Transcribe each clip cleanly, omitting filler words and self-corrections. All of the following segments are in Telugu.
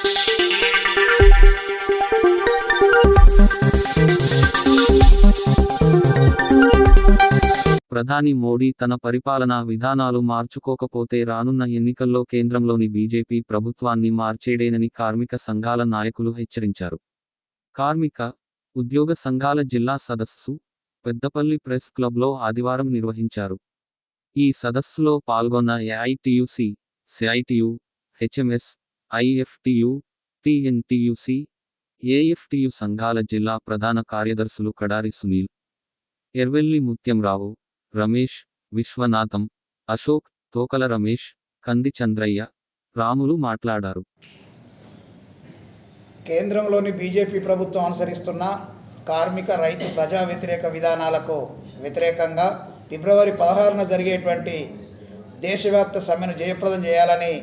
ప్రధాని మోడీ తన పరిపాలనా విధానాలు మార్చుకోకపోతే రానున్న ఎన్నికల్లో కేంద్రంలోని బీజేపీ ప్రభుత్వాన్ని మార్చేడేనని కార్మిక సంఘాల నాయకులు హెచ్చరించారు. కార్మిక, ఉద్యోగ సంఘాల జిల్లా సదస్సు పెద్దపల్లి ప్రెస్ క్లబ్లో ఆదివారం నిర్వహించారు. ఈ సదస్సులో పాల్గొన్న AITUC, CITU, HMS, IFTU, TNTUC, AFTU సంఘాల జిల్లా ప్రధాన కార్యదర్శులు కడారి సునీల్, ఎర్వెల్లి ముత్యంరావు, రమేష్, విశ్వనాథం, అశోక్, తోకల రమేష్, కంది చంద్రయ్య, రాములు మాట్లాడారు. కేంద్రంలోని బీజేపీ ప్రభుత్వం అనుసరిస్తున్న కార్మిక, రైతు, ప్రజా వ్యతిరేక విధానాలకు వ్యతిరేకంగా ఫిబ్రవరి 16న జరిగేటువంటి దేశవ్యాప్త సమ్మెను జయప్రదం చేయాలని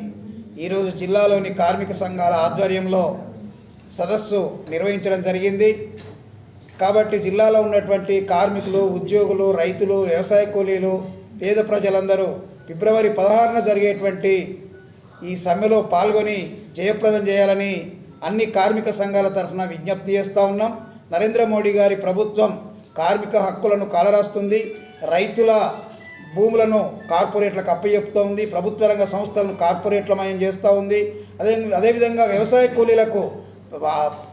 ఈరోజు జిల్లాలోని కార్మిక సంఘాల ఆధ్వర్యంలో సదస్సు నిర్వహించడం జరిగింది. కాబట్టి జిల్లాలో ఉన్నటువంటి కార్మికులు, ఉద్యోగులు, రైతులు, వ్యవసాయ కూలీలు, పేద ప్రజలందరూ ఫిబ్రవరి 16న జరిగేటువంటి ఈ సమ్మెలో పాల్గొని జయప్రదం చేయాలని అన్ని కార్మిక సంఘాల తరఫున విజ్ఞప్తి చేస్తూ ఉన్నాం. నరేంద్ర మోడీ గారి ప్రభుత్వం కార్మిక హక్కులను కాలరాస్తుంది, రైతుల భూములను కార్పొరేట్లకు అప్పచెప్తూ ఉంది, ప్రభుత్వ రంగ సంస్థలను కార్పొరేట్లమయం చేస్తూ ఉంది. అదేవిధంగా వ్యవసాయ కూలీలకు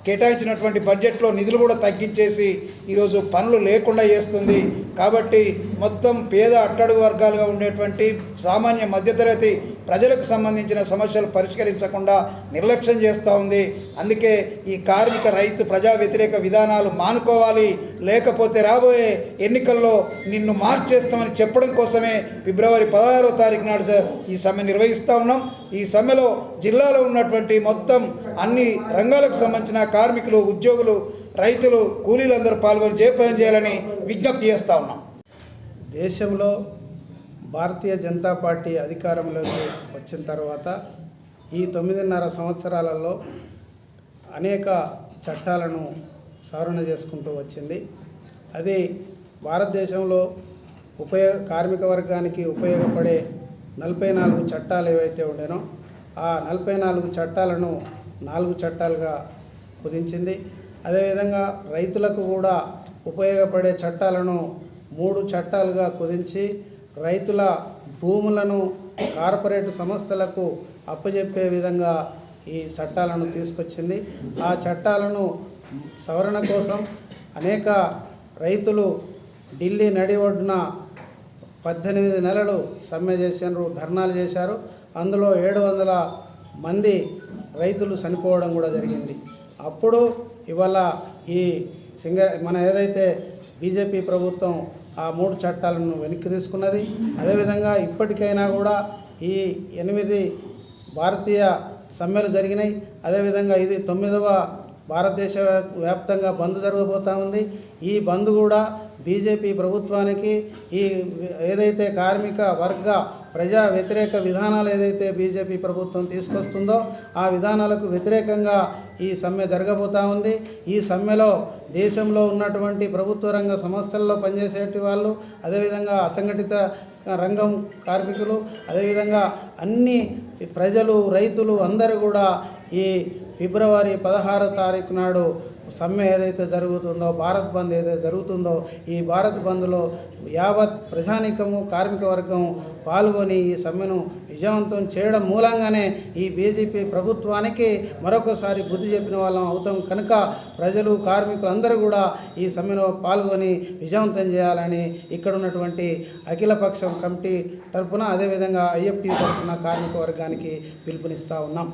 కేటాయించినటువంటి బడ్జెట్లో నిధులు కూడా తగ్గించేసి ఈరోజు పనులు లేకుండా చేస్తుంది. కాబట్టి మొత్తం పేద అట్టడుగు వర్గాలుగా ఉండేటువంటి సామాన్య మధ్యతరగతి ప్రజలకు సంబంధించిన సమస్యలు పరిష్కరించకుండా నిర్లక్ష్యం చేస్తూ ఉంది. అందుకే ఈ కార్మిక, రైతు, ప్రజా వ్యతిరేక విధానాలు మానుకోవాలి, లేకపోతే రాబోయే ఎన్నికల్లో నిన్ను మార్చేస్తామని చెప్పడం కోసమే ఫిబ్రవరి 16వ తారీఖు నాడు ఈ సమ్మె నిర్వహిస్తూ ఉన్నాం. ఈ సమ్మెలో జిల్లాలో ఉన్నటువంటి మొత్తం అన్ని రంగాలకు సంబంధించిన కార్మికులు, ఉద్యోగులు, రైతులు, కూలీలందరూ పాల్గొని జయప్రదం చేయాలని విజ్ఞప్తి చేస్తూ ఉన్నాం. దేశంలో భారతీయ జనతా పార్టీ అధికారంలోకి వచ్చిన తర్వాత ఈ 9.5 సంవత్సరాలలో అనేక చట్టాలను సవరణ చేసుకుంటూ వచ్చింది. అది భారతదేశంలో కార్మిక వర్గానికి ఉపయోగపడే 44 చట్టాలు ఏవైతే ఉండేనో ఆ 44 చట్టాలను 4 చట్టాలుగా కుదించింది. అదేవిధంగా రైతులకు కూడా ఉపయోగపడే చట్టాలను 3 చట్టాలుగా కుదించి రైతుల భూములను కార్పొరేట్ సంస్థలకు అప్పజెప్పే విధంగా ఈ చట్టాలను తీసుకొచ్చింది. ఆ చట్టాలను సవరణ కోసం అనేక రైతులు ఢిల్లీ నడి ఒడ్డున 18 నెలలు సమ్మె చేశారు, ధర్నాలు చేశారు. అందులో 700 మంది రైతులు చనిపోవడం కూడా జరిగింది. అప్పుడు ఇవాళ ఈ మన ఏదైతే బీజేపీ ప్రభుత్వం ఆ 3 చట్టాలను వెనక్కి తీసుకున్నది. అదేవిధంగా ఇప్పటికైనా కూడా ఈ 8 భారతీయ సమ్మెలు జరిగినాయి. అదేవిధంగా ఇది 9వ భారతదేశ వ్యాప్తంగా బంద్ జరగబోతూ ఉంది. ఈ బంద్ కూడా బీజేపీ ప్రభుత్వానికి ఈ ఏదైతే కార్మిక వర్గ ప్రజా వ్యతిరేక విధానాలు ఏదైతే బీజేపీ ప్రభుత్వం తీసుకొస్తుందో ఆ విధానాలకు వ్యతిరేకంగా ఈ సమ్మె జరగబోతూ ఉంది. ఈ సమ్మెలో దేశంలో ఉన్నటువంటి ప్రభుత్వ రంగ సంస్థల్లో పనిచేసేటి వాళ్ళు, అదేవిధంగా అసంఘటిత రంగం కార్మికులు, అదేవిధంగా అన్ని ప్రజలు, రైతులు అందరూ కూడా ఈ ఫిబ్రవరి 16వ తారీఖు నాడు సమ్మె ఏదైతే జరుగుతుందో, భారత్ బంద్ ఏదైతే జరుగుతుందో ఈ భారత్ బంద్లో యావత్ ప్రజానీకము, కార్మిక వర్గం పాల్గొని ఈ సమ్మెను విజయవంతం చేయడం మూలంగానే ఈ బీజేపీ ప్రభుత్వానికి మరొకసారి బుద్ధి చెప్పిన వాళ్ళం అవుతాం. కనుక ప్రజలు, కార్మికులు అందరూ కూడా ఈ సమ్మెలో పాల్గొని విజయవంతం చేయాలని ఇక్కడ ఉన్నటువంటి అఖిలపక్షం కమిటీ తరఫున, అదేవిధంగా ఐఎఫ్టీ తరఫున కార్మిక వర్గానికి పిలుపునిస్తూ ఉన్నాం.